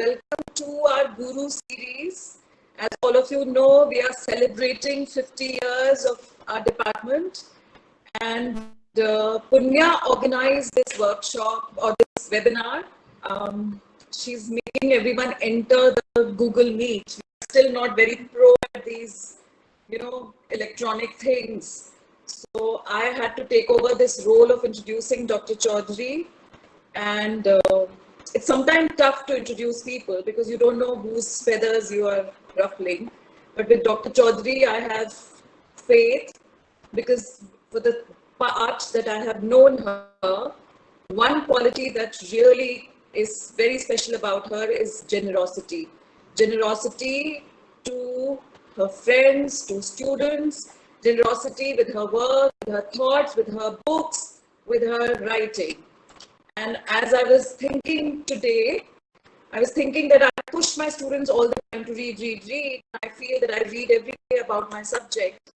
Welcome to our Guru series. As all of you know, we are celebrating 50 years of our department, and Punya organized this workshop or this webinar. She's making everyone enter the Google Meet. We're still not very pro at these, electronic things. So I had to take over this role of introducing Dr. Chaudhary, and it's sometimes tough to introduce people because you don't know whose feathers you are ruffling. But with Dr. Chaudhary, I have faith because for the part that I have known her, one quality that really is very special about her is generosity. Generosity to her friends, to students, generosity with her work, with her thoughts, with her books, with her writing. And as I was thinking today, I was thinking that I push my students all the time to read. I feel that I read every day about my subject.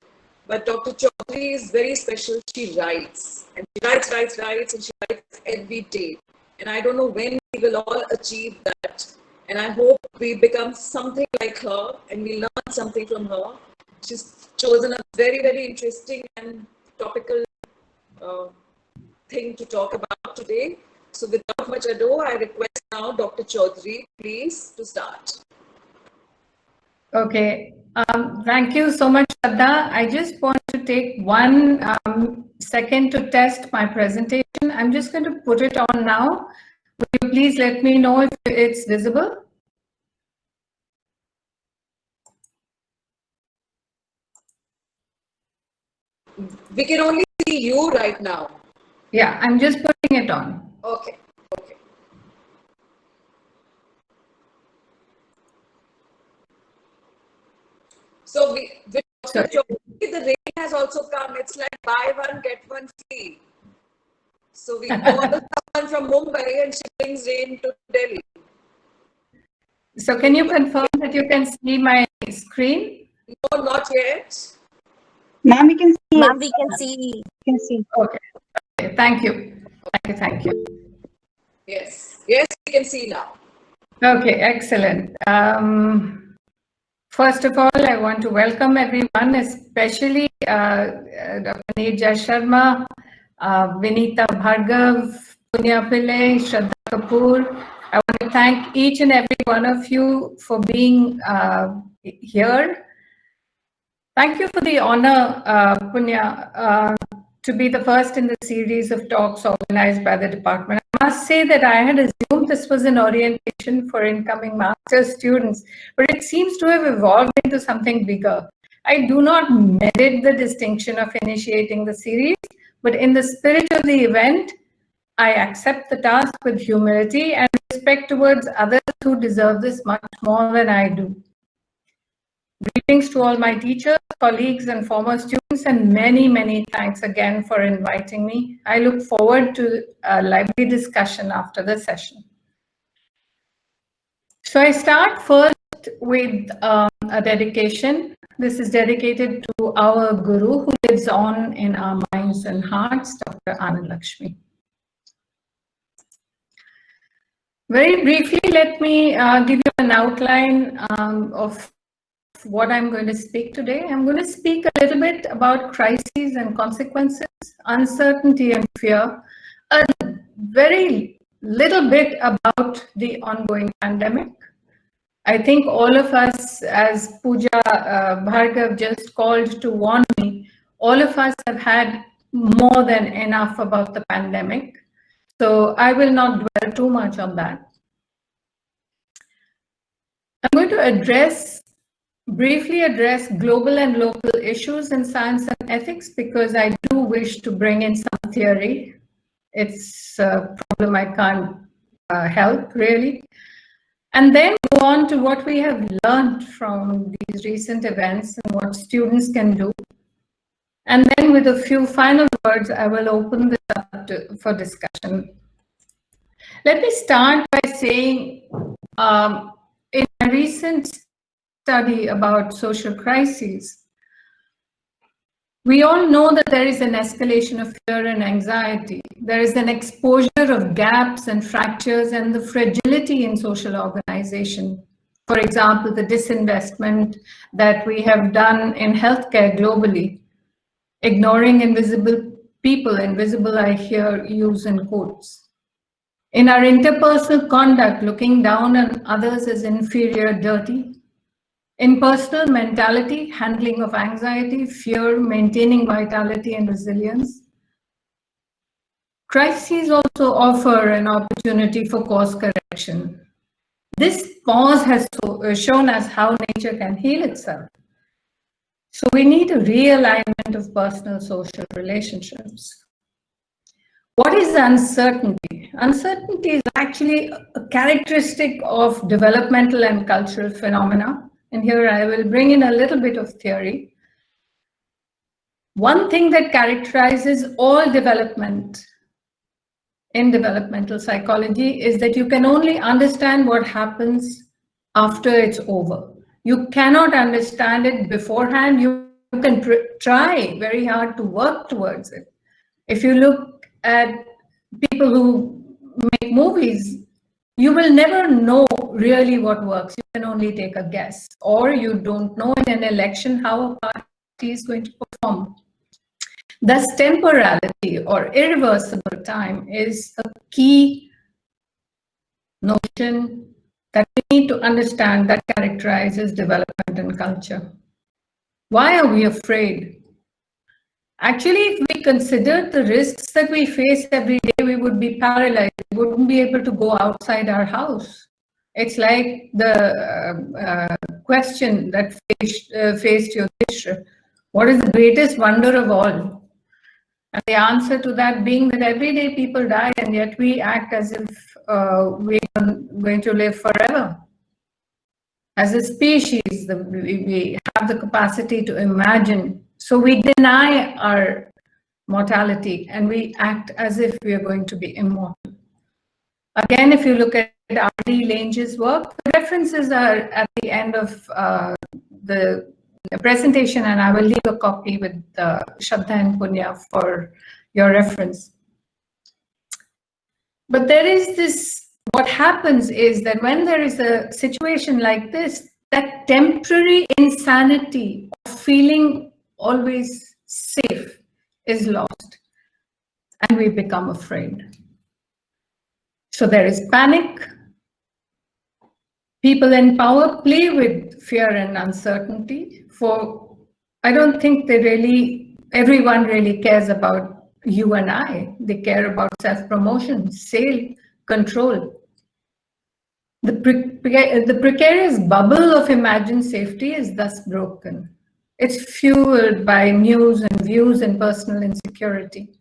But Dr. Chaudhary is very special. She writes. And she writes, and she writes every day. And I don't know when we will all achieve that. And I hope we become something like her and we learn something from her. She's chosen a very, very interesting and topical thing to talk about today. So without much ado, I request now Dr. Chaudhary, please, to start. Okay. Thank you so much, Shraddha. I just want to take 1 second to test my presentation. I'm just going to put it on now. Will you please let me know if it's visible? We can only see you right now. Yeah, I'm just putting it on. Okay. So with Dr. Chaudhary, the rain has also come. It's like buy one, get one free. So we order someone from Mumbai and she brings rain to Delhi. So can you confirm that you can see my screen? No, not yet. Ma'am, we can see. Ma'am, we can see. Okay. Thank you. Thank you. Yes, we can see now. Okay, excellent. First of all, I want to welcome everyone, especially Dr. Neerja Sharma, Vinita Bhargav, Punya Pillai, Shraddha Kapoor. I want to thank each and every one of you for being here. Thank you for the honor, Punya, to be the first in the series of talks organized by the department. I must say that I had assumed this was an orientation for incoming master's students, but it seems to have evolved into something bigger. I do not merit the distinction of initiating the series, but in the spirit of the event, I accept the task with humility and respect towards others who deserve this much more than I do. Greetings to all my teachers, colleagues, and former students, and many, many thanks again for inviting me. I look forward to a lively discussion after the session. So I start first with a dedication. This is dedicated to our Guru who lives on in our minds and hearts, Dr. Anand Lakshmi. Very briefly, let me give you an outline of what I'm going to speak today. I'm going to speak a little bit about crises and consequences, uncertainty and fear, a very little bit about the ongoing pandemic. I think all of us, as Pooja Bhargav just called to warn me, all of us have had more than enough about the pandemic. So I will not dwell too much on that. I'm going to briefly address global and local issues in science and ethics because I do wish to bring in some theory. It's a problem I can't help, really. And then go on to what we have learned from these recent events and what students can do. And then with a few final words, I will open this up for discussion. Let me start by saying, in a recent study about social crises, We all know that there is an escalation of fear and anxiety. There is an exposure of gaps and fractures and the fragility in social organization. For example, the disinvestment that we have done in healthcare globally, ignoring invisible people, invisible I here use in quotes. In our interpersonal conduct, looking down on others as inferior, dirty. In personal mentality, handling of anxiety, fear, maintaining vitality and resilience. Crises also offer an opportunity for course correction. This pause has shown us how nature can heal itself. So we need a realignment of personal social relationships. What is uncertainty? Uncertainty is actually a characteristic of developmental and cultural phenomena. And here I will bring in a little bit of theory. One thing that characterizes all development in developmental psychology is that you can only understand what happens after it's over. You cannot understand it beforehand. You can try very hard to work towards it. If you look at people who make movies, you will never know really what works. You can only take a guess, or you don't know in an election how a party is going to perform. Thus, temporality or irreversible time is a key notion that we need to understand that characterizes development and culture. Why are we afraid? Actually, if we considered the risks that we face every day, we would be paralyzed. We wouldn't be able to go outside our house. It's like the question that faced Yudhishthira. What is the greatest wonder of all? And the answer to that being that every day people die, and yet we act as if we are going to live forever. As a species, we have the capacity to imagine. So we deny our mortality and we act as if we are going to be immortal. Again, if you look at R.D. Lange's work, the references are at the end of the presentation, and I will leave a copy with Shraddha and Punya for your reference. But there is this, what happens is that when there is a situation like this, that temporary insanity of feeling always safe is lost, and we become afraid. So there is panic. People in power play with fear and uncertainty. For I don't think everyone really cares about you and I. They care about self-promotion, sale, control. The precarious bubble of imagined safety is thus broken. It's fueled by news and views and personal insecurity.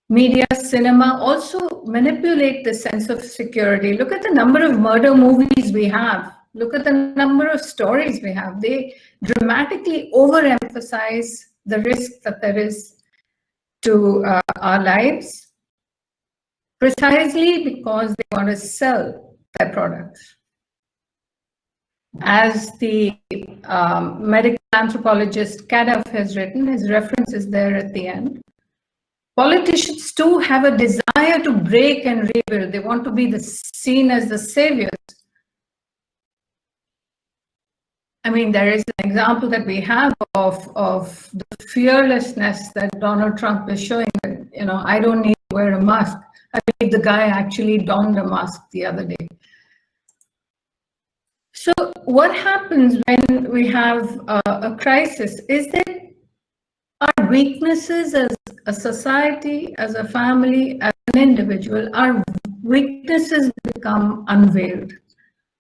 Media, cinema also manipulate the sense of security. Look at the number of murder movies we have. Look at the number of stories we have. They dramatically overemphasize the risk that there is to our lives, precisely because they want to sell their products. As the medical anthropologist Kadaf has written, his reference is there at the end. Politicians too have a desire to break and rebuild. They want to be seen as the saviors. I mean, there is an example that we have of the fearlessness that Donald Trump is showing. You know, I don't need to wear a mask. I believe the guy actually donned a mask the other day. So what happens when we have a crisis is that our weaknesses as a society, as a family, as an individual, our weaknesses become unveiled.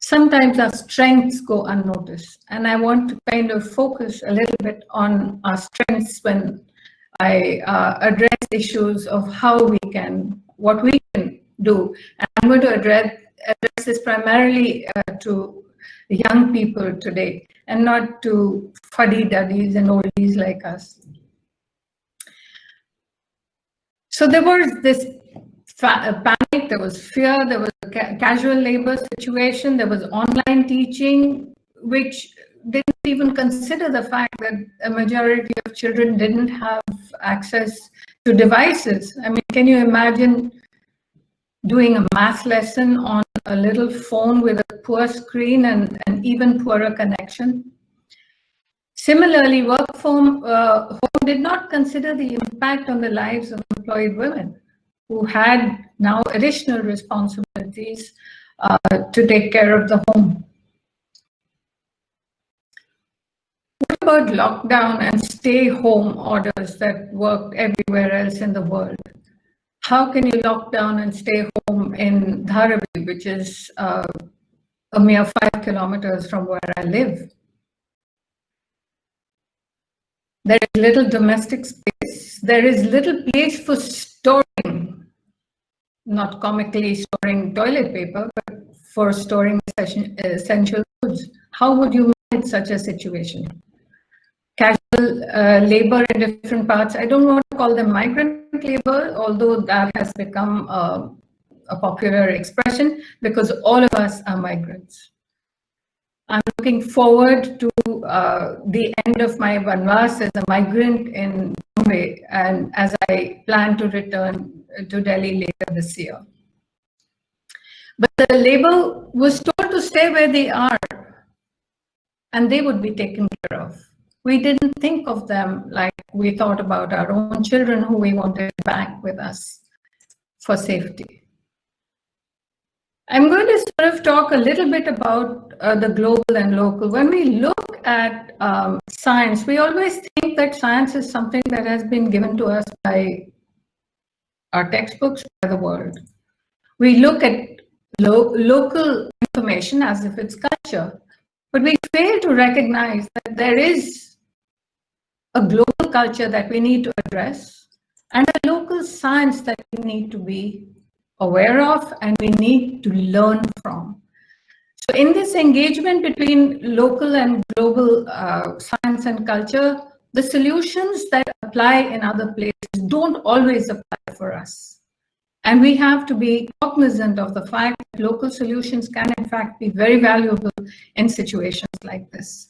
Sometimes our strengths go unnoticed. And I want to kind of focus a little bit on our strengths when I address issues of how we can, what we can do. And I'm going to address this primarily to young people today and not to fuddy-duddies and oldies like us. So there was this panic, there was fear, there was a casual labor situation, there was online teaching, which didn't even consider the fact that a majority of children didn't have access to devices. I mean, can you imagine doing a math lesson on a little phone with a poor screen and an even poorer connection? Similarly, work from home did not consider the impact on the lives of employed women who had now additional responsibilities to take care of the home. What about lockdown and stay-home orders that worked everywhere else in the world? How can you lock down and stay home in Dharavi, which is a mere 5 kilometers from where I live? There is little domestic space. There is little place for storing, not comically storing toilet paper, but for storing essential goods. How would you manage such a situation? Casual labor in different parts. I don't want to call them migrant labor, although that has become a popular expression because all of us are migrants. I'm looking forward to the end of my vanvas as a migrant in Bombay, and as I plan to return to Delhi later this year. But the labor was told to stay where they are, and they would be taken care of. We didn't think of them like we thought about our own children who we wanted back with us for safety. I'm going to sort of talk a little bit about the global and local. When we look at science, we always think that science is something that has been given to us by our textbooks, by the world. We look at local information as if it's culture, but we fail to recognize that there is a global culture that we need to address and a local science that we need to be aware of and we need to learn from. So in this engagement between local and global science and culture, the solutions that apply in other places don't always apply for us. And we have to be cognizant of the fact that local solutions can in fact be very valuable in situations like this.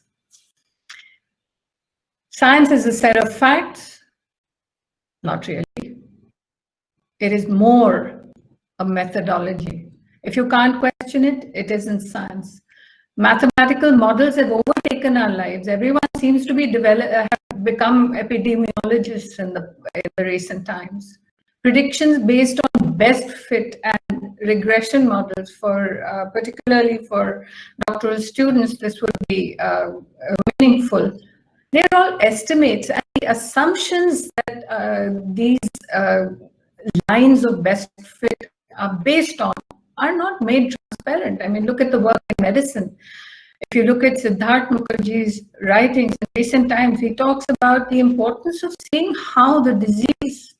Science is a set of facts. Not really. It is more a methodology. If you can't question it, it isn't science. Mathematical models have overtaken our lives. Everyone seems to be have become epidemiologists in the recent times. Predictions based on best fit and regression models for, particularly for doctoral students, this would be meaningful. They're all estimates, and the assumptions that these lines of best fit are based on are not made transparent. I mean, look at the work in medicine. If you look at Siddharth Mukherjee's writings in recent times, he talks about the importance of seeing how the disease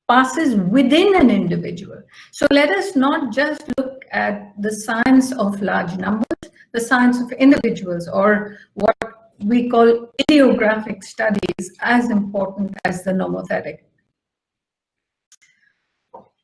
passes within an individual. So let us not just look at the science of large numbers, the science of individuals, or what we call idiographic studies, as important as the nomothetic.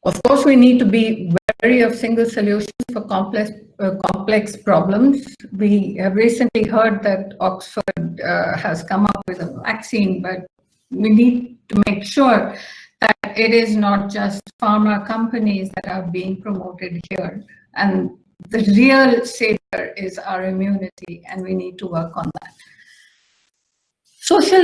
Of course, we need to be wary of single solutions for complex problems. We have recently heard that Oxford has come up with a vaccine, but we need to make sure that it is not just pharma companies that are being promoted here. And the real savior is our immunity, and we need to work on that. Social